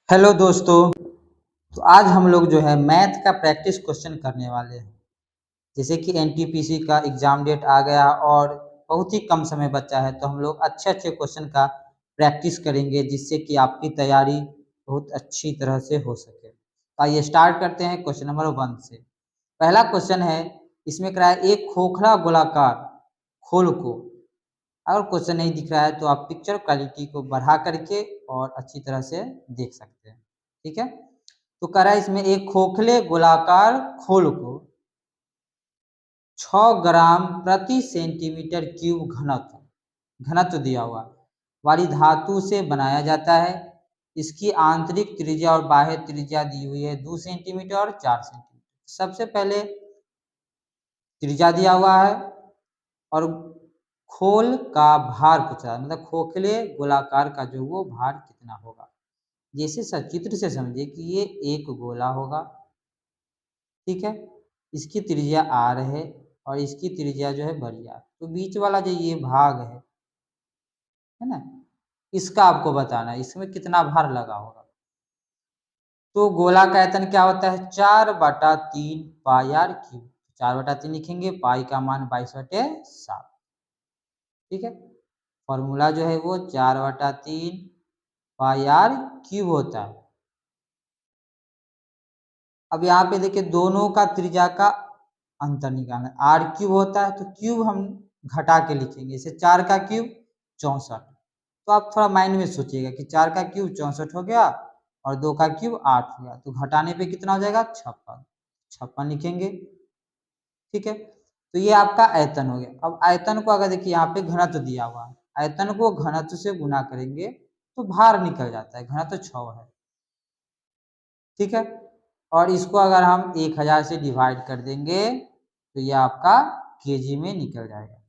Hello दोस्तों। तो आज हम लोग जो है मैथ का प्रैक्टिस क्वेश्चन करने वाले हैं। जैसे कि एनटीपीसी का एग्जाम डेट आ गया और बहुत ही कम समय बचा है, तो हम लोग अच्छे अच्छे क्वेश्चन का प्रैक्टिस करेंगे जिससे कि आपकी तैयारी बहुत अच्छी तरह से हो सके। तो आइए स्टार्ट करते हैं क्वेश्चन नंबर 1 से। पहला क्वेश्चन है, इसमें कह रहा है एक खोखला गोलाकार खोल को। अगर क्वेश्चन नहीं दिख रहा है तो आप पिक्चर क्वालिटी को बढ़ा करके और अच्छी तरह से देख सकते हैं। ठीक है, तो कह रहा है इसमें एक खोखले गोलाकार खोल को 6 ग्राम प्रति सेंटीमीटर क्यूब घनत्व दिया हुआ वाली धातु से बनाया जाता है। इसकी आंतरिक त्रिज्या और बाह्य त्रिज्या दी हुई है 2 सेंटीमीटर और 4 सेंटीमीटर। सबसे पहले त्रिज्या दिया हुआ है और खोल का भार पूछा है, मतलब खोखले गोलाकार का जो वो भार कितना होगा। जैसे सचित्र से समझे कि ये एक गोला होगा, ठीक है, इसकी त्रिज्या आर है और इसकी त्रिज्या जो है बड़ी आर, तो बीच वाला जो ये भाग है ना, इसका आपको बताना है इसमें कितना भार लगा होगा। तो गोला का आयतन क्या होता है, 4/3 पाई आर क्यूब। 4/3 लिखेंगे, पाई का मान 22/7। ठीक है, फॉर्मूला जो है वो 4/3 पाई आर क्यूब होता है। अब यहाँ पे देखिए दोनों का त्रिज्या का अंतर निकालना है। आर क्यूब होता है तो क्यूब हम घटा के लिखेंगे, जैसे 4 का क्यूब 64। तो आप थोड़ा माइंड में सोचिएगा कि 4 का क्यूब 64 हो गया और 2 का क्यूब 8 हो गया, तो घटाने पे कितना हो जाएगा, 56। 56 लिखेंगे। ठीक है, तो ये आपका आयतन हो गया। अब आयतन को अगर देखिए यहाँ पे घनत्व दिया हुआ है, आयतन को घनत्व से गुना करेंगे तो भार निकल जाता है, घनत्व 6 है। ठीक है, और इसको अगर हम 1000 से डिवाइड कर देंगे तो ये आपका केजी में निकल जाएगा।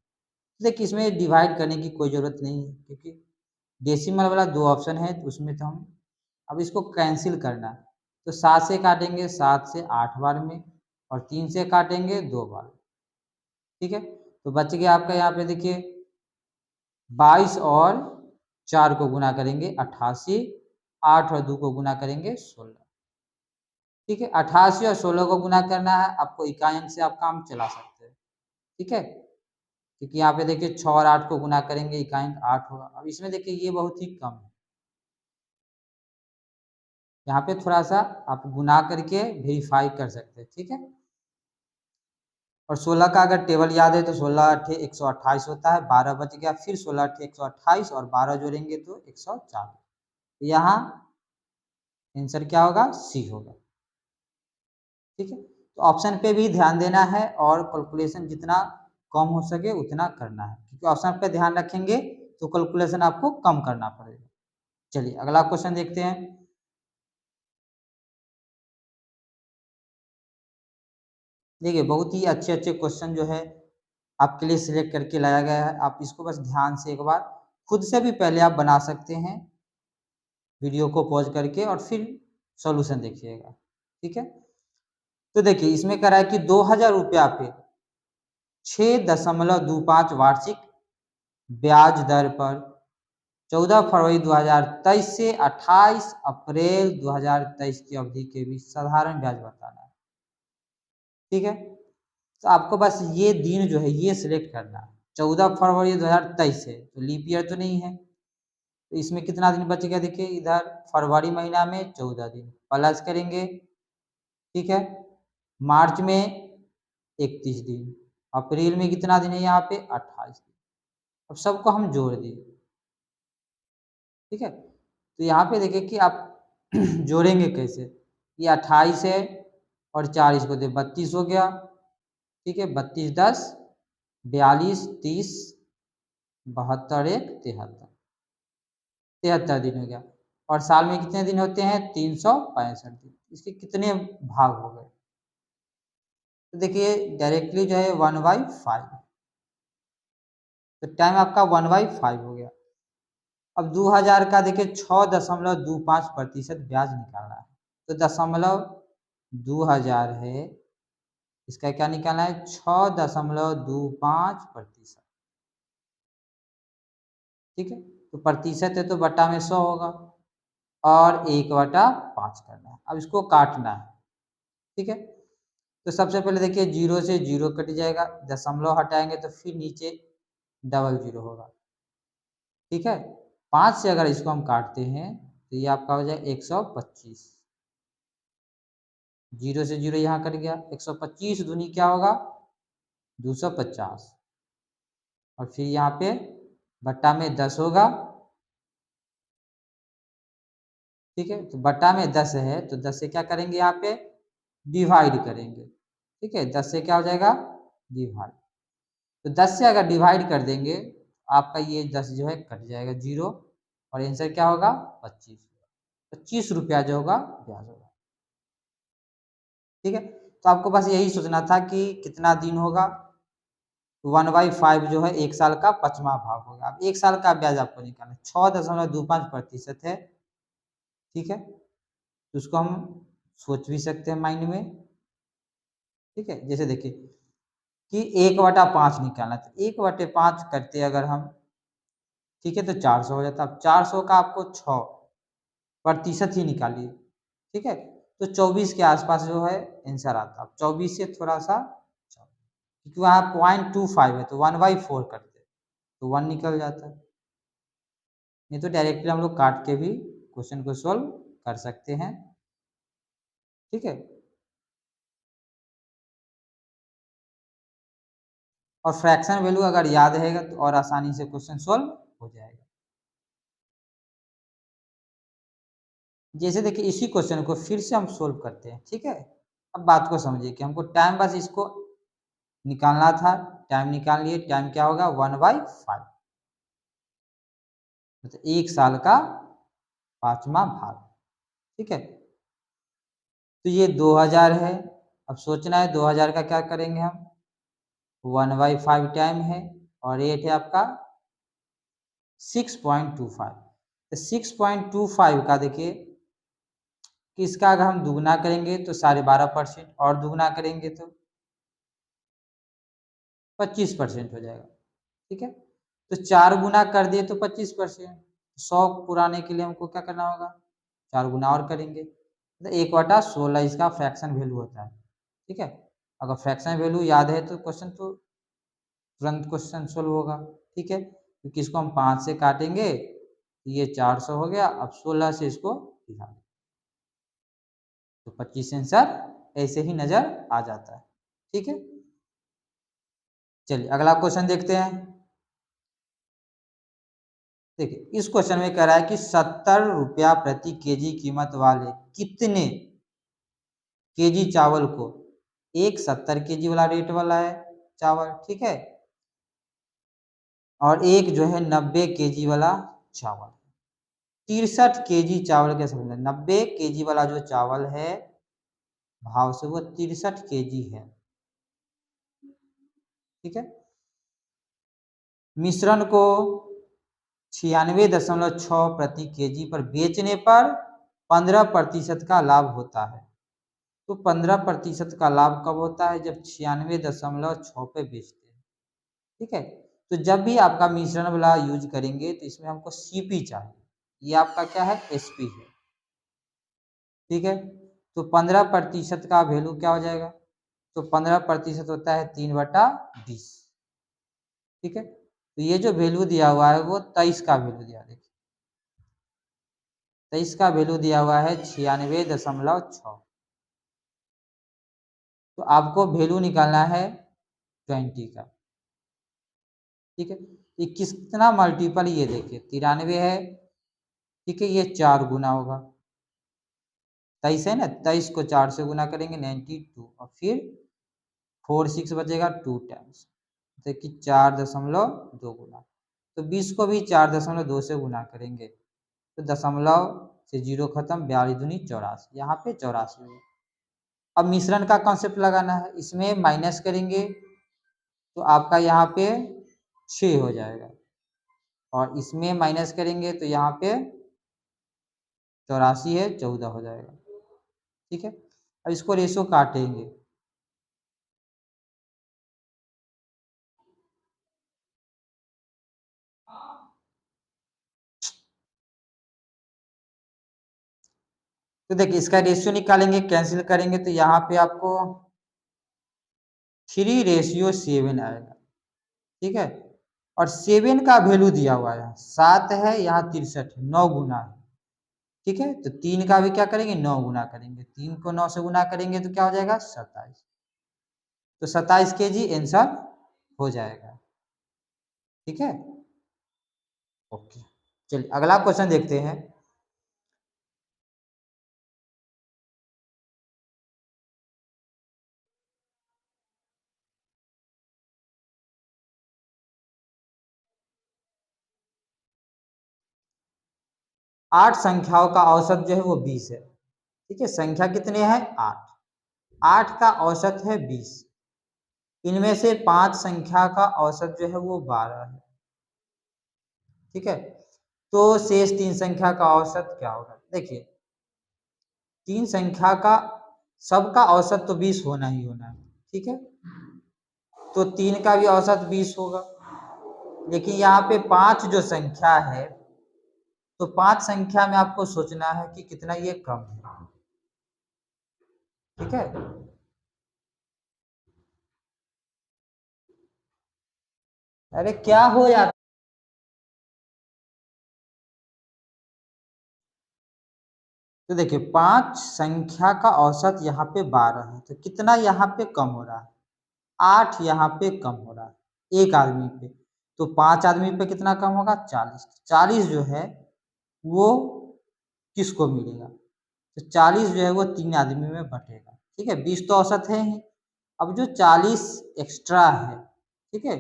देखिए इसमें डिवाइड करने की कोई जरूरत नहीं है क्योंकि डेसिमल वाला 2 ऑप्शन है, तो उसमें तो हम अब इसको कैंसिल करना है। तो 7 से काटेंगे 7 से 8 बार में और 3 से काटेंगे 2 बार। ठीक है, तो बच गया आपका यहाँ पे देखिए 22 और 4 को गुना करेंगे 88, 8 और 2 को गुना करेंगे 16। ठीक है, 88 और 16 को गुना करना है आपको, इकाई अंक से आप काम चला सकते हैं। ठीक है, क्योंकि यहाँ पे देखिए 6 और 8 को गुना करेंगे, इकाई अंक 8 होगा। अब इसमें देखिए ये बहुत ही कम है, यहाँ पे थोड़ा सा आप गुना करके वेरीफाई कर सकते हैं। ठीक है, और 16 का अगर टेबल याद है तो 16 अट्ठे 128 होता है, 12 बच गया, फिर 16 अट्ठे 128 और 12 जोड़ेंगे तो 140। यहाँ आंसर क्या होगा, सी होगा। ठीक है, तो ऑप्शन पे भी ध्यान देना है और कैलकुलेशन जितना कम हो सके उतना करना है, क्योंकि ऑप्शन पे ध्यान रखेंगे तो कैलकुलेशन आपको कम करना पड़ेगा। चलिए अगला क्वेश्चन देखते हैं। देखिए बहुत ही अच्छे अच्छे क्वेश्चन जो है आपके लिए सिलेक्ट करके लाया गया है, आप इसको बस ध्यान से एक बार खुद से भी पहले आप बना सकते हैं, वीडियो को पॉज करके और फिर सॉल्यूशन देखिएगा। ठीक है, तो देखिए इसमें कह रहा है कि 2000 रुपया पे 6.25 वार्षिक ब्याज दर पर 14 फरवरी 2023 से 28 अप्रैल 2023 की अवधि के बीच साधारण ब्याज बताना है। ठीक है, तो आपको बस ये दिन जो है ये सिलेक्ट करना है। 14 फरवरी 2023 है तो लीप ईयर तो नहीं है, तो इसमें कितना दिन बच गया, देखिए इधर फरवरी महीना में 14 दिन प्लस करेंगे। ठीक है, मार्च में 31 दिन, अप्रैल में कितना दिन है यहाँ पे 28 दिन। अब सबको हम जोड़ दिए। ठीक है, तो यहाँ पे देखिए कि आप जोड़ेंगे कैसे, ये 28 है और 4 इसको दे 32 हो गया। ठीक है, 32 10 42 30 72 1 73, 73 दिन हो गया। और साल में कितने दिन होते हैं, 365 दिन। इसके कितने भाग हो गए, तो देखिए डायरेक्टली जो है 1/5, तो टाइम आपका 1/5 हो गया। अब 2000 का देखिए 6.25% ब्याज निकालना है, तो 0.2000 है, इसका क्या निकालना है, 6.25%। ठीक है, तो प्रतिशत है तो बटा में 100 होगा। और 1/5 करना है। अब इसको काटना है, ठीक है। तो सबसे पहले देखिए 0 से 0 कट जाएगा, दशमलव हटाएंगे तो फिर नीचे डबल 0 होगा, ठीक है। 5 से अगर इसको हम काटते हैं तो ये आपका हो जाएगा 125। 0 से 0 यहाँ कट गया, 125 दूनी क्या होगा 250, और फिर यहाँ पे बट्टा में 10 होगा, ठीक है। तो बट्टा में 10 है तो 10 से क्या करेंगे यहाँ पे डिवाइड करेंगे, ठीक है। 10 से क्या हो जाएगा डिवाइड, तो 10 से अगर डिवाइड कर देंगे आपका ये 10 जो है कट जाएगा 0, और आंसर क्या होगा 25। 25 रुपया जो होगा ब्याज होगा, ठीक है। तो आपको बस यही सोचना था कि कितना दिन होगा, 1/5 जो है 1 साल का 5वां भाग होगा। अब 1 साल का ब्याज आपको निकालना है, 6.25% है, ठीक है। तो उसको हम सोच भी सकते हैं माइंड में, ठीक है। जैसे देखिए कि 1/5 निकालना, तो 1/5 करते अगर हम, ठीक है, तो 400 हो जाता। अब 400 का आपको 6% ही निकालिए, ठीक है। तो 24 के आसपास जो है आंसर आता। अब 24 से थोड़ा सा, क्योंकि वहाँ 0.25 है तो 1/4 करते तो 1 निकल जाता है, नहीं तो डायरेक्टली हम लोग काट के भी क्वेश्चन को सोल्व कर सकते हैं, ठीक है। और फ्रैक्शन वैल्यू अगर याद रहेगा तो और आसानी से क्वेश्चन सोल्व हो जाएगा। जैसे देखिए इसी क्वेश्चन को फिर से हम सोल्व करते हैं, ठीक है। अब बात को समझिए कि हमको टाइम बस इसको निकालना था, टाइम निकाल लिए, टाइम क्या होगा 1/5, मतलब 1 साल का 5वां भाग, ठीक है। तो ये 2000 है। अब सोचना है 2000 का क्या करेंगे हम, 1/5 टाइम है, और रेट है आपका 6.25। तो 6.25 का देखिए कि इसका अगर हम दुगना करेंगे तो 12.5%, और दुगना करेंगे तो 25% हो जाएगा, ठीक है। तो 4 गुना कर दिए तो 25%, 100 पुराने के लिए हमको क्या करना होगा 4 गुना और करेंगे, तो 1/16 इसका फ्रैक्शन वैल्यू होता है, ठीक है। अगर फ्रैक्शन वैल्यू याद है तो क्वेश्चन तो तुरंत क्वेश्चन सोल्व होगा, ठीक है। क्योंकि इसको हम 5 से काटेंगे तो ये 400 हो गया, अब 16 से इसको दिखा, तो 25 आंसर ऐसे ही नजर आ जाता है, ठीक है। चलिए अगला क्वेश्चन देखते हैं। देखिए इस क्वेश्चन में कह रहा है कि 70 रुपया प्रति केजी कीमत वाले कितने केजी चावल को, एक 70 केजी वाला रेट वाला है चावल, ठीक है, और एक जो है 90 केजी वाला चावल, 63 केजी चावल के समझ, 90 केजी वाला जो चावल है भाव से वो 63 केजी है, ठीक है। मिश्रण को 96.6 प्रति केजी पर बेचने पर 15% का लाभ होता है। तो 15% का लाभ कब होता है, जब 96.6 पे बेचते हैं, ठीक है। तो जब भी आपका मिश्रण वाला यूज करेंगे तो इसमें हमको सीपी चाहिए, ये आपका क्या है एसपी है, ठीक है। तो 15% का वैल्यू क्या हो जाएगा, तो 15% होता है 3/20, ठीक है। तो ये जो वैल्यू दिया हुआ है वो 23 का वैल्यू दिया, देखिए 23 का वैल्यू दिया हुआ है 96.6, तो आपको वैल्यू निकालना है 20 का, ठीक है। ये कितना मल्टीपल, ये देखिए 93 है, ठीक है, ये 4 गुना होगा, 23 है ना, 23 को 4 से गुना करेंगे 92, और फिर 46 बचेगा 2 टाइम्स, देखिए 4.2 गुना, तो 20 को भी 4.2 से गुना करेंगे तो दशमलव से 0 खत्म, 42 दूनी 84, यहाँ पे 84 है। अब मिश्रण का कॉन्सेप्ट लगाना है, इसमें माइनस करेंगे तो आपका यहाँ पे 6 हो जाएगा, और इसमें माइनस करेंगे तो यहाँ पे 84 है 14 हो जाएगा, ठीक है। अब इसको रेशो काटेंगे, तो देखिए इसका रेशियो निकालेंगे, कैंसिल करेंगे तो यहाँ पे आपको 3:7 आएगा। ठीक है, और 7 का वैल्यू दिया हुआ है 7 है, यहाँ 63 है, 9 गुना है। ठीक है, तो 3 का भी क्या करेंगे 9 गुना करेंगे, 3 को 9 से गुना करेंगे तो क्या हो जाएगा 27। तो 27 kg आंसर हो जाएगा। ठीक है, ओके। चलिए अगला क्वेश्चन देखते हैं। 8 संख्याओं का औसत जो है वो 20 है। ठीक है, संख्या कितने हैं 8, 8 का औसत है 20। इनमें से 5 संख्या का औसत जो है वो 12 है। ठीक है, तो शेष 3 संख्या का औसत क्या होगा। देखिए 3 संख्या का सबका औसत तो 20 होना ही होना है। ठीक है, तो 3 का भी औसत 20 होगा, लेकिन यहाँ पे 5 जो संख्या है तो 5 संख्या में आपको सोचना है कि कितना ये कम है। ठीक है, अरे क्या हो जाता। तो देखिए 5 संख्या का औसत यहाँ पे 12 है, तो कितना यहाँ पे कम हो रहा है 8 यहाँ पे कम हो रहा है एक आदमी पे। तो 5 आदमी पे कितना कम होगा 40। 40 जो है वो किसको मिलेगा, तो 40 जो है वो 3 आदमी में बटेगा। ठीक है, 20 तो औसत है ही, अब जो 40 एक्स्ट्रा है, ठीक है,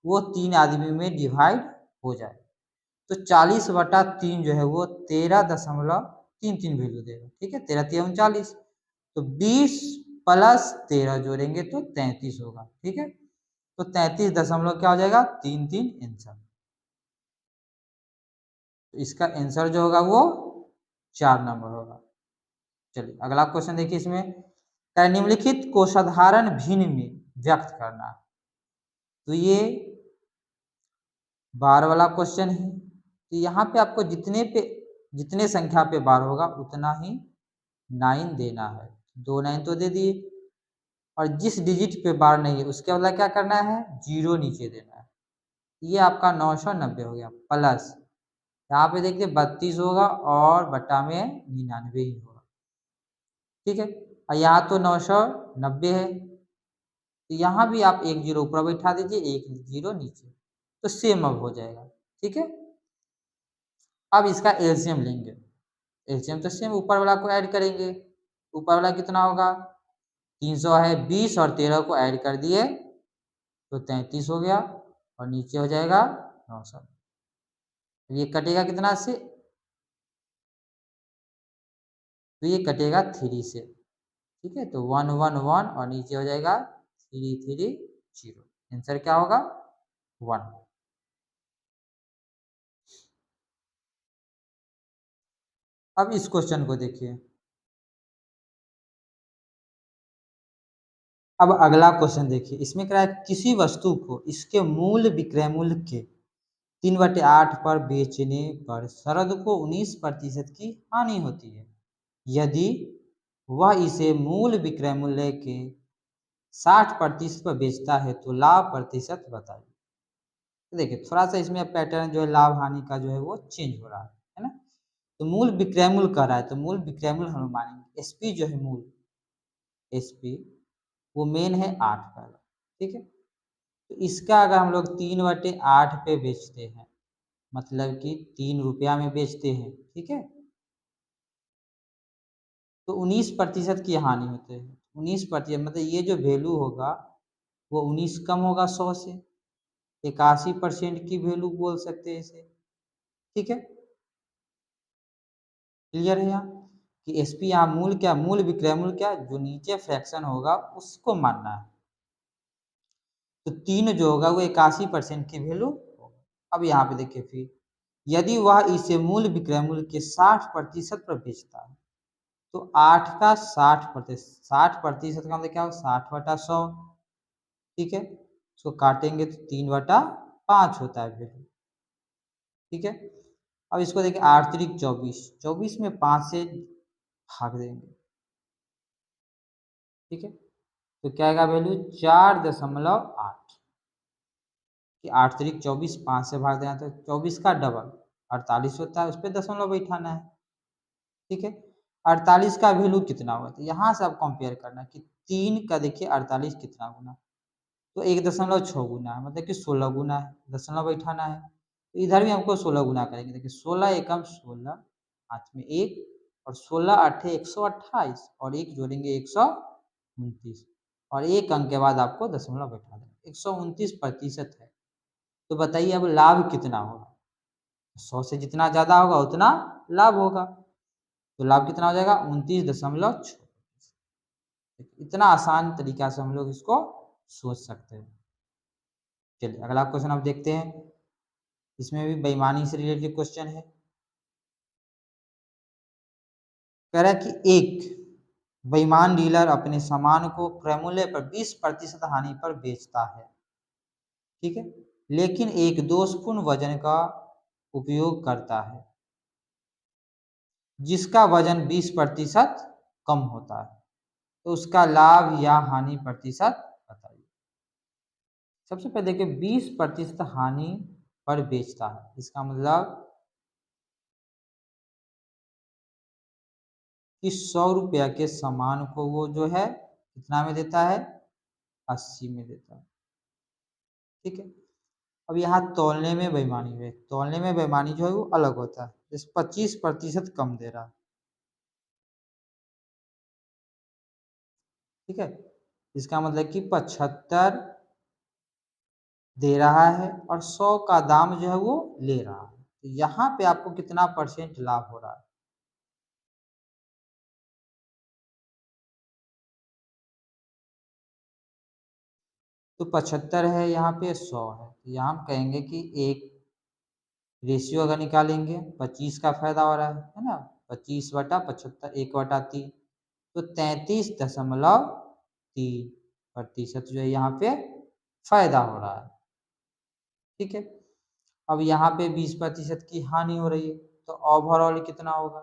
वो 3 आदमी में डिवाइड हो जाए तो 40/3 जो है वो 13.33 वैल्यू देगा। ठीक है, 13×3 = 39, तो 20 + 13 जोड़ेंगे तो 33 होगा। ठीक है, तो 33 दशमलव क्या हो जाएगा 33 आंसर। तो इसका आंसर जो होगा वो 4 नंबर होगा। चलिए अगला क्वेश्चन देखिए, इसमें निम्नलिखित को साधारण भिन्न में व्यक्त करना। तो ये बार वाला क्वेश्चन है, तो यहाँ पे आपको जितने संख्या पे बार होगा उतना ही 9 देना है। 2 9 तो दे दिए, और जिस डिजिट पे बार नहीं है उसके बदला क्या करना है 0 नीचे देना है। ये आपका 990 हो गया, प्लस यहाँ पे देखिए 32 होगा और बटा में 99 ही होगा। ठीक है, और यहाँ तो 990 है, तो यहाँ भी आप एक 0 ऊपर बैठा दीजिए, एक 0 नीचे, तो सेम अब हो जाएगा। ठीक है, अब इसका एलसीएम लेंगे। एलसीएम तो सेम ऊपर वाला को ऐड करेंगे, ऊपर वाला कितना होगा 300 है, 20 और 13 को ऐड कर दिए तो 33 हो गया, और नीचे हो जाएगा 900। ये कटेगा कितना से, तो ये कटेगा 3 से। ठीक है, तो 1 1 1 और नीचे हो जाएगा 3 3 0। आंसर क्या होगा 1। अब इस क्वेश्चन को देखिए। अब अगला क्वेश्चन देखिए, इसमें क्या है, किसी वस्तु को इसके मूल विक्रय मूल्य के 3/8 पर बेचने पर शरद को 19% की हानि होती है। यदि वह इसे मूल विक्रय मूल्य के 60% पर बेचता है तो लाभ प्रतिशत बताइए। तो देखिए थोड़ा सा इसमें पैटर्न जो है लाभ हानि का जो है वो चेंज हो रहा है ना। तो मूल विक्रय मूल्य कर रहा है, तो मूल विक्रय मूल्य हम मानेंगे एसपी जो है मूल एसपी वो मेन है 8 का। ठीक है, तो इसका अगर हम लोग 3/8 पे बेचते हैं, मतलब कि 3 रुपया में बेचते हैं, ठीक है, तो 19% की हानि होते हैं। 19% मतलब ये जो वैल्यू होगा वो 19 कम होगा 100 से, 81% की वैल्यू बोल सकते हैं इसे। ठीक है, क्लियर है यहाँ कि एसपी यहाँ मूल क्या, मूल विक्रय मूल्य क्या, जो नीचे फ्रैक्शन होगा उसको मानना है। तो 3 जो होगा वो 81% की वैल्यू होगा। अब यहाँ पे देखिए फिर, यदि वह इसे मूल विक्रय मूल्य के 60% पर बेचता है तो 8 का 60%, 60% का मतलब क्या होगा 60/100। ठीक है, इसको काटेंगे तो 3/5 होता है वैल्यू। ठीक है, अब इसको देखिए 8 3 24, 24 में 5 से भाग देंगे। ठीक है, तो क्या आएगा वैल्यू 4.8 कि 8 तरीक 24, 5 से भाग देना तो 24 का डबल 48 होता है, उस पर दशमलव बैठाना है। ठीक है, 48 का वैल्यू कितना होगा, तो यहाँ से आप कंपेयर करना कि 3 का देखिए 48 कितना गुना, तो 1.6 गुना है, मतलब कि 16 गुना है, दशमलव बैठाना है। तो इधर भी हमको 16 गुना करेंगे, देखिए 16 एकम 16, हाथ में 1 और 16 अठे 128 और 1 जोड़ेंगे 129 और 1 अंक के बाद आपको दशमलव बैठा देना, 129% है। तो बताइए अब लाभ कितना होगा, 100 से जितना ज्यादा होगा उतना लाभ होगा, तो लाभ कितना हो जाएगा 29.6। इतना आसान तरीका से हम लोग इसको सोच सकते हैं। चलिए अगला क्वेश्चन आप देखते हैं, इसमें भी बेईमानी से रिलेटेड क्वेश्चन है। कह रहा है कि एक बेईमान डीलर अपने सामान को क्रय मूल्य पर 20% हानि पर बेचता है, ठीक है, लेकिन एक दोषपूर्ण वजन का उपयोग करता है जिसका वजन 20% कम होता है, तो उसका लाभ या हानि प्रतिशत बताइए। सबसे पहले देखिए 20% हानि पर बेचता है, इसका मतलब कि 100 रुपया के सामान को वो जो है कितना में देता है, 80 में देता है। ठीक है, अब यहाँ तौलने में बेईमानी है, तौलने में बेईमानी जो है वो अलग होता है, इस 25% कम दे रहा है। ठीक है, इसका मतलब कि 75 दे रहा है और 100 का दाम जो है वो ले रहा है, तो यहाँ पे आपको कितना परसेंट लाभ हो रहा है, तो 75 है, यहाँ पे 100 है, तो यहाँ हम कहेंगे कि एक रेशियो अगर निकालेंगे 25 का फायदा हो रहा है ना, 25/75 1/3, तो 33.3% जो है यहाँ पे फायदा हो रहा है। ठीक है, अब यहाँ पे 20% की हानि हो रही है, तो ओवरऑल कितना होगा,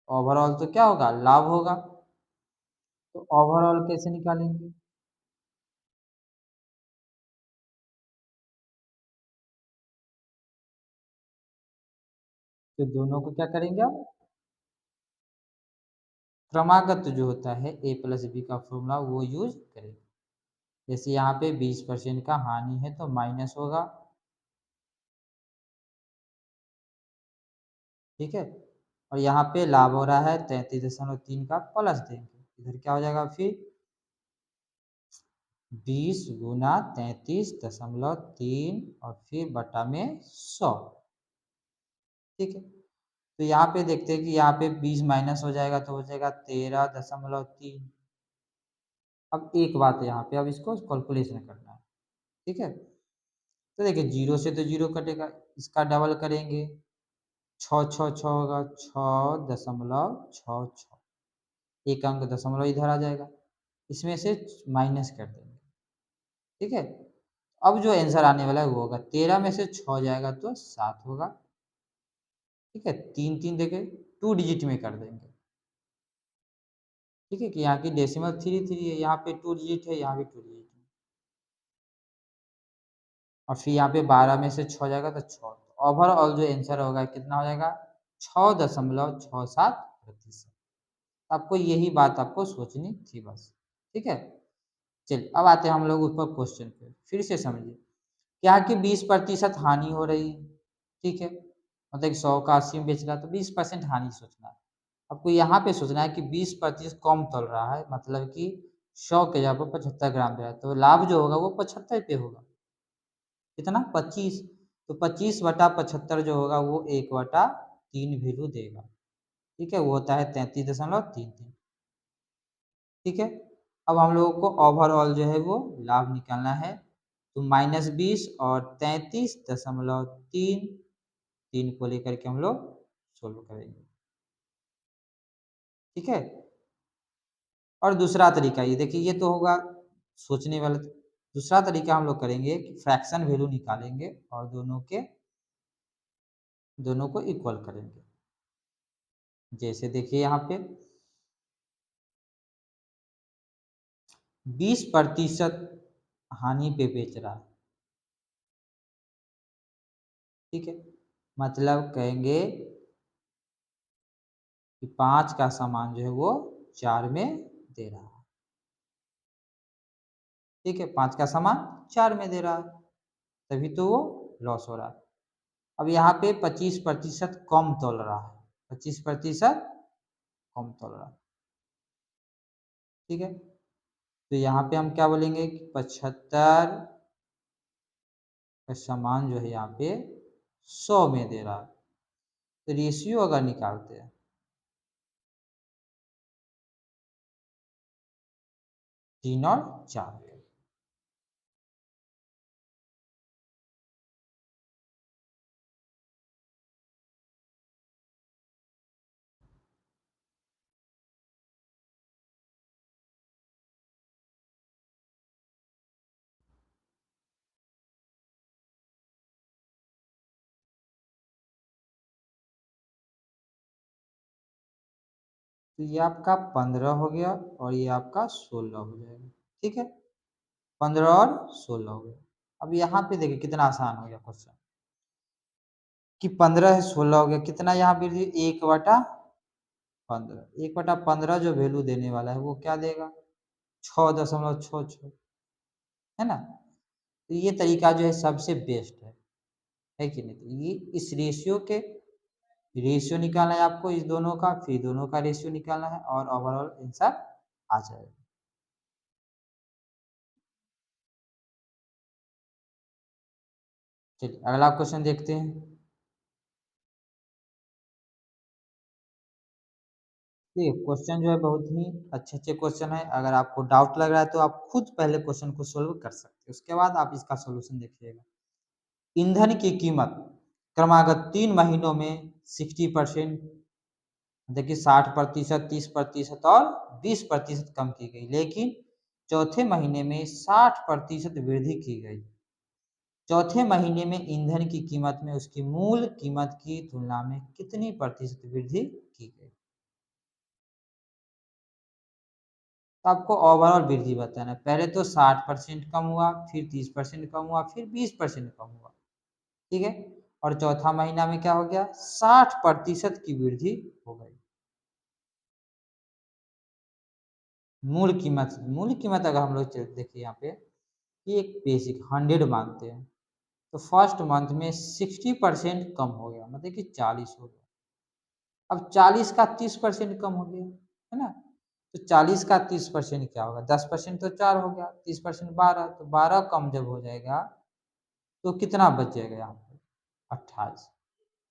ओवरऑल तो क्या होगा लाभ होगा, तो ओवरऑल कैसे निकालेंगे, तो दोनों को क्या करेंगे आप, क्रमागत जो होता है A+B का फॉर्मूला वो यूज करेंगे। जैसे यहाँ पे 20% का हानि है तो माइनस होगा, ठीक है, और यहाँ पे लाभ हो रहा है 33.3 का प्लस देंगे, इधर क्या हो जाएगा फिर 20 गुना 33.3 और फिर बटा में 100। ठीक है, तो यहाँ पे देखते हैं कि यहाँ पे 20 माइनस हो जाएगा तो हो जाएगा 13.3। अब एक बात है यहाँ पे, अब इसको कैलकुलेशन करना है। ठीक है, तो देखिए 0 से तो 0 कटेगा, इसका डबल करेंगे 6 होगा 6.66, एक अंक दशमलव इधर आ जाएगा, इसमें से माइनस कर देंगे। ठीक है, अब जो आंसर आने वाला है वो होगा 13 में से 6 जाएगा तो 7 होगा। ठीक है, 3 3 देखे 2 डिजिट में कर देंगे। ठीक है, कि यहाँ की डेसिमल 3 3 है, यहाँ पे 2 डिजिट है, यहाँ भी 2 डिजिट है, और फिर यहाँ पे 12 में से 6 जाएगा तो 6, ओवरऑल जो आंसर होगा कितना हो जाएगा 6.67%। आपको यही बात आपको सोचनी थी बस। ठीक है, चलिए अब आते हैं हम लोग ऊपर क्वेश्चन पे, फिर से समझिए क्या कि 20% हानि हो रही है। ठीक है, मतलब 100 का 80 में बेच रहा है तो 20% हानि सोचना है। आपको यहाँ पे सोचना है कि 20% कम तोल रहा है, मतलब कि 100 के जगह पर 75 ग्राम दे रहा है, तो लाभ जो होगा वो 75 पे होगा, कितना 25, तो 25/75 जो होगा वो 1/3 वैल्यू देगा। ठीक है, वो होता है 33.33। ठीक है, अब हम लोगों को ओवरऑल जो है वो लाभ निकालना है, तो -20 और 33.3 तीन को लेकर के हम लोग सोल्व करेंगे। ठीक है, और दूसरा तरीका ये देखिए, ये तो होगा सोचने वाला, दूसरा तरीका हम लोग करेंगे कि फ्रैक्शन वैल्यू निकालेंगे और दोनों को इक्वल करेंगे। जैसे देखिए यहाँ पे 20% हानि पे बेच रहा है, ठीक है। मतलब कहेंगे कि 5 का सामान जो है वो 4 में दे रहा है, ठीक है। 5 का सामान 4 में दे रहा है, तभी तो वो लॉस हो रहा है। अब यहाँ पे 25% कम तोल रहा है, 25% कम तोल रहा है, ठीक है। तो यहाँ पे हम क्या बोलेंगे कि 75 का सामान जो है यहाँ पे 100 में दे रहा है। तो रेशियो अगर निकालते हैं 3 और 4 के, तो ये आपका 15 हो गया और ये आपका 16 हो जाएगा, ठीक है। 15 और 16 हो गया। अब यहाँ पे देखिए कितना आसान हो गया क्वेश्चन कि 15 से 16 हो गया, कितना यहाँ वृद्धि 1/15, 1/15 जो वैल्यू देने वाला है वो क्या देगा 6.66, है ना। तो ये तरीका जो है सबसे बेस्ट है कि नहीं। तो ये इस रेशियो निकालना है आपको, इस दोनों का, फिर दोनों का रेशियो निकालना है और ओवरऑल आंसर आ जाएगा। चलिए अगला क्वेश्चन देखते हैं। ये क्वेश्चन जो है बहुत ही अच्छे अच्छे क्वेश्चन है। अगर आपको डाउट लग रहा है तो आप खुद पहले क्वेश्चन को सोल्व कर सकते हैं, उसके बाद आप इसका सोल्यूशन देखिएगा। ईंधन की कीमत क्रमागत 3 महीनों में 60%, देखिए 60%, 30% और 20% कम की गई, लेकिन चौथे महीने में 60% वृद्धि की गई। चौथे महीने में ईंधन की कीमत में उसकी मूल कीमत की तुलना में कितनी प्रतिशत वृद्धि की गई। तो आपको ओवरऑल वृद्धि बताना है। पहले तो 60% कम हुआ, फिर 30% कम हुआ, फिर 20% कम हुआ, ठीक है। और चौथा महीना में क्या हो गया 60% की वृद्धि हो गई। मूल कीमत अगर हम लोग देखिए यहाँ पे ये एक बेसिक 100 मानते हैं, तो फर्स्ट मंथ में 60% कम हो गया, मतलब कि 40 हो गया। अब 40 का 30% कम हो गया, है ना। तो 40 का 30% क्या होगा, 10% तो 4 हो गया, 30% 12, तो 12 कम जब हो जाएगा तो कितना बच जाएगा यहाँ पे 28।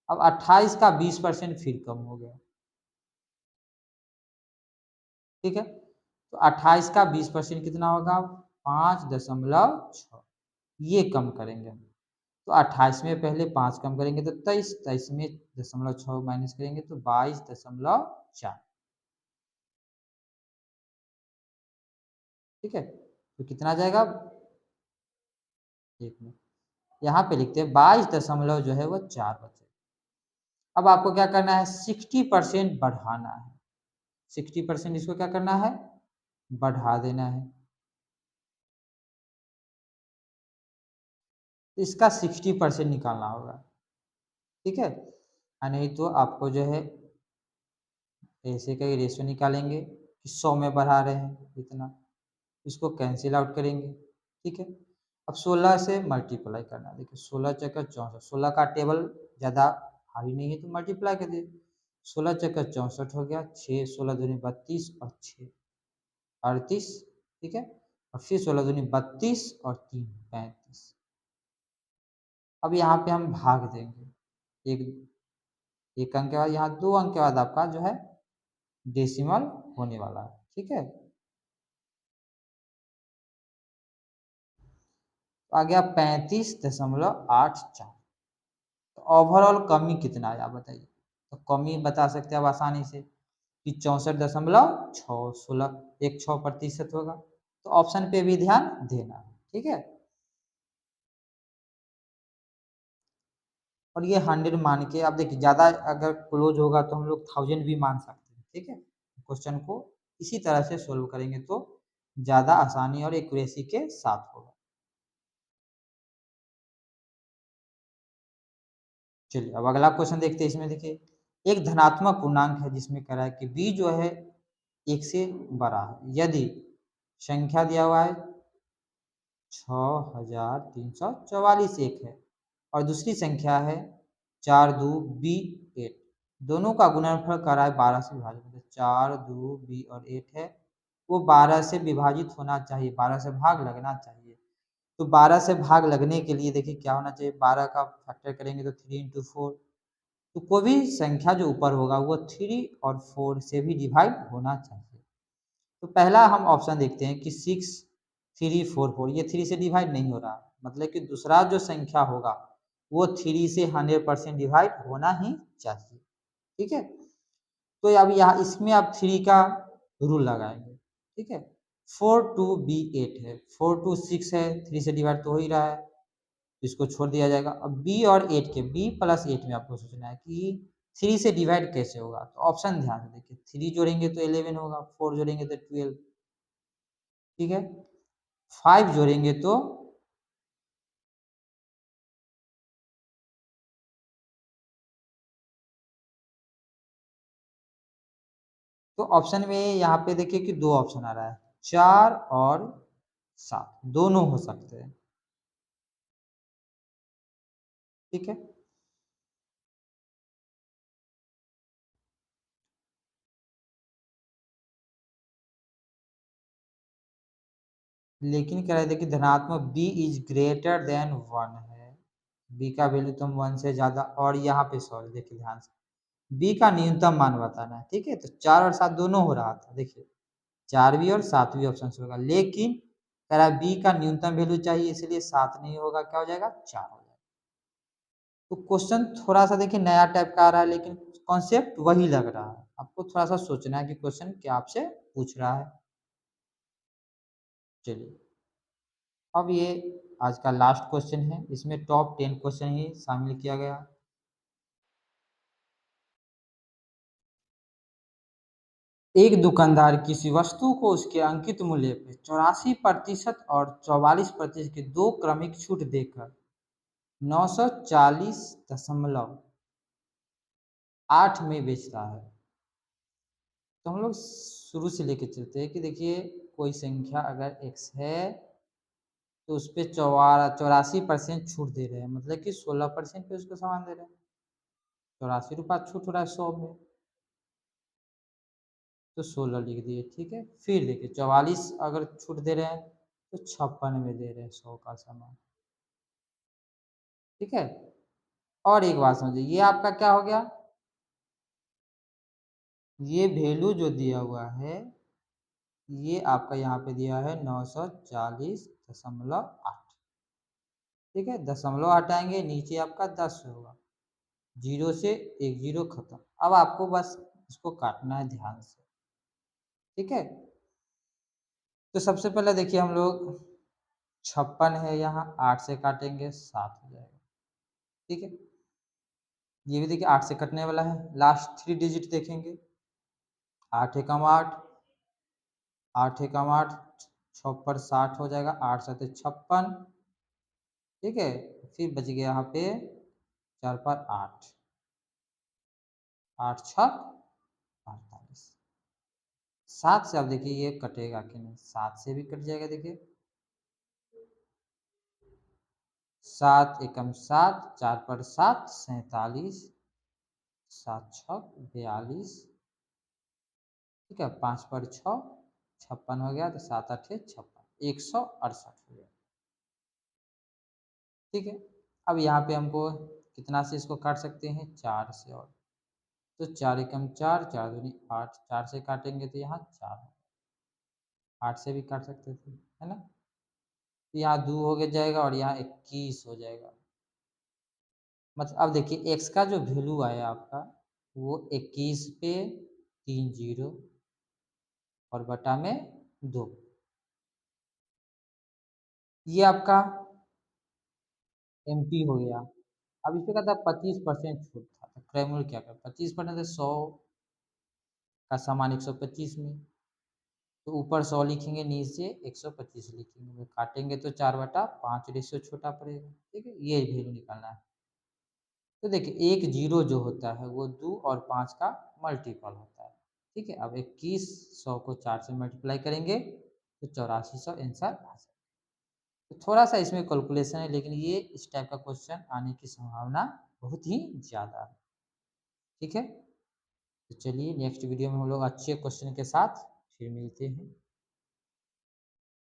अब 28 का 20% फिर कम हो गया, ठीक है। तो 28 का 20% कितना होगा 5.6, ये कम करेंगे हम। तो 28 में पहले 5 कम करेंगे तो 23, 23 में 0.6 माइनस करेंगे तो 22.4, ठीक है। तो कितना आ जाएगा, एक मिनट, यहाँ पे लिखते हैं 22 जो है वो 4 बचे। अब आपको क्या करना है 60% बढ़ाना है, 60% इसको क्या करना है बढ़ा देना है। तो इसका 60% निकालना होगा, ठीक है। नहीं तो आपको जो है ऐसे का रेशियो निकालेंगे कि 100 में बढ़ा रहे हैं इतना, इसको कैंसिल आउट करेंगे, ठीक है। अब 16 से मल्टीप्लाई करना है, देखिए 16 चक्कर 64, 16 का टेबल ज़्यादा भारी नहीं है तो मल्टीप्लाई कर दिए, 16 चक्कर 64 हो गया, 6 16 दूनी 32 और 6 38, ठीक है। और फिर 16 दूनी 32 और 3 35। अब यहाँ पे हम भाग देंगे, एक एक अंक के बाद यहाँ 2 अंक के बाद आपका जो है डेसिमल होने वाला है, ठीक है। तो आ गया 35.84। तो ओवरऑल कमी कितना है आप बताइए। तो कमी बता सकते हैं आप आसानी से कि 64.6, 16 होगा। तो ऑप्शन पे भी ध्यान देना है, ठीक है। और ये 100 मान के, आप देखिए ज़्यादा अगर क्लोज होगा तो हम लोग 1000 भी मान सकते हैं, ठीक है। क्वेश्चन को इसी तरह से सोल्व करेंगे तो ज़्यादा आसानी और एक्यूरेसी के साथ होगा। चलिए अब अगला क्वेश्चन देखते हैं। इसमें देखिए एक धनात्मक पूर्णांक है जिसमें कह रहा है कि b जो है 1 से बड़ा है यदि संख्या दिया हुआ है 6344 एक है और दूसरी संख्या है 4 2 b 8, दोनों का गुणनफल कर रहा है 12 से विभाजित, मतलब 4 2 b और 8 है, वो 12 से विभाजित होना चाहिए, 12 से भाग लगना चाहिए। तो 12 से भाग लगने के लिए देखिए क्या होना चाहिए, 12 का फैक्टर करेंगे तो 3 × 4, तो कोई भी संख्या जो ऊपर होगा वो 3 और 4 से भी डिवाइड होना चाहिए। तो पहला हम ऑप्शन देखते हैं कि 6 3 4 4, ये 3 से डिवाइड नहीं हो रहा, मतलब कि दूसरा जो संख्या होगा वो 3 से 100% डिवाइड होना ही चाहिए, ठीक है। तो अब यहाँ इसमें आप 3 का रूल लगाएंगे, ठीक है। 4 2 b 8 है, 4 2 6 है, 3 से डिवाइड तो हो ही रहा है, तो इसको छोड़ दिया जाएगा। अब b और 8 के, b + 8 में आपको सोचना है कि 3 से डिवाइड कैसे होगा, तो ऑप्शन ध्यान से देखिए, 3 जोड़ेंगे तो 11 होगा, 4 जोड़ेंगे तो 12, ठीक है, 5 जोड़ेंगे तो ऑप्शन में यहाँ पे देखिए कि दो ऑप्शन आ रहा है, 4 और 7 दोनों हो सकते हैं, ठीक है। लेकिन कह रहे थे कि धनात्मक b इज ग्रेटर देन 1 है, b का वैल्यू तो 1 से ज्यादा, और यहाँ पे सॉरी देखिए ध्यान से b का न्यूनतम मान बताना है, ठीक है। तो 4 और 7 दोनों हो रहा था, देखिए 4वीं और 7वीं ऑप्शन से होगा, लेकिन कह रहा है b का न्यूनतम वैल्यू चाहिए, इसलिए 7 नहीं होगा, क्या हो जाएगा 4 हो जाएगा। तो क्वेश्चन थोड़ा सा देखिए नया टाइप का आ रहा है, लेकिन कॉन्सेप्ट वही लग रहा है, आपको थोड़ा सा सोचना है कि क्वेश्चन क्या आपसे पूछ रहा है। चलिए अब ये आज का लास्ट क्वेश्चन है, इसमें टॉप 10 क्वेश्चन ही शामिल किया गया। एक दुकानदार किसी वस्तु को उसके अंकित मूल्य पे 84% और 44% की दो क्रमिक छूट देकर 940.8 में बेचता है। तो हम लोग शुरू से लेके चलते हैं कि देखिए कोई संख्या अगर x है तो उस पर 84% छूट दे रहे हैं, मतलब कि 16% पे उसको सामान दे रहे हैं, 84 रुपया छूट हो रहा है 100 में, तो 16 लिख दिए, ठीक है। फिर देखिए 44 अगर छूट दे रहे हैं तो 56 में दे रहे हैं 100 का सामान, ठीक है। और एक बात समझिए, ये आपका क्या हो गया, ये वैल्यू जो दिया हुआ है ये आपका यहाँ पे दिया है 940.8, ठीक है। दशमलव हटाएंगे नीचे आपका 10 होगा, 0 से 1 0 खत्म। अब आपको बस इसको काटना है ध्यान से, ठीक है। तो सबसे पहले देखिए हम लोग 56 है यहाँ, 8 से काटेंगे 7 हो जाएगा, ठीक है। ये भी देखिए 8 से कटने वाला है, लास्ट 3 डिजिट देखेंगे, 8 एकम 8, 8 एकम 8, 6 पर 60 हो जाएगा, 8 7 56, ठीक है। फिर बच गया यहाँ पे 4 पर 8, 8 छक 48, 7 से अब देखिए ये कटेगा कि नहीं, 7 से भी कट जाएगा, देखिए 7 एकम 7, 4 पर 7 47, 7 छक 42, ठीक है, 5 पर 6 56 हो गया, तो 7 8 56, 168 हो गया, ठीक है। अब यहाँ पे हमको कितना से इसको काट सकते हैं, 4 से, और तो 4 एकम 4, 4 दूनी 8, 4 से काटेंगे तो यहाँ 4, 8 से भी काट सकते थे, है ना। तो यहाँ 2 हो गया जाएगा और यहाँ 21 हो जाएगा। मतलब अब देखिए x का जो वैल्यू आया आपका वो 21 पे 3 जीरो और बटा में 2, ये आपका एमपी हो गया, अब इस पे कहता है 25% छूट था, तो क्रैमर क्या कर 25% 100 का सामान 125 में, तो ऊपर 100 लिखेंगे, नीचे 125 लिखेंगे, काटेंगे तो 4/5 रेशियो छोटा पड़ेगा। ठीक है, ये वैल्यू निकालना है। तो देखिए एक जीरो जो होता है वो 2 और 5 का मल्टीपल होता है। ठीक है, अब 21 100 को 4 से मल्टीप्लाई करेंगे तो 8400 आंसर आ जाएगा। तो थोड़ा सा इसमें कैलकुलेशन है, लेकिन ये इस टाइप का क्वेश्चन आने की संभावना बहुत ही ज़्यादा है। ठीक है, तो चलिए नेक्स्ट वीडियो में हम लोग अच्छे क्वेश्चन के साथ फिर मिलते हैं।